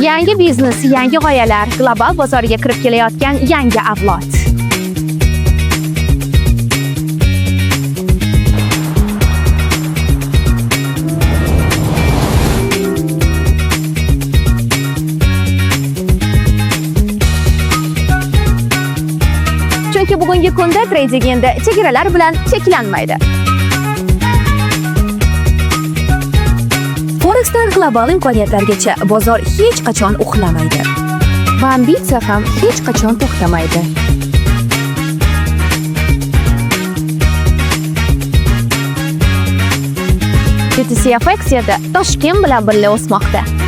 Yangi biznes, yangi g'oyalar, global bozorga kirib kelayotgan yangi avlod. Chunki bugungi kunda trading endi chegaralar bilan cheklanmaydi. Forexdan global imkoniyatlargacha bozor hech qachon uxlamaydi. Va ambitsiya ham hech qachon to'xtamaydi. BTC FX yerda Toshkent bilan birga o'smoqda.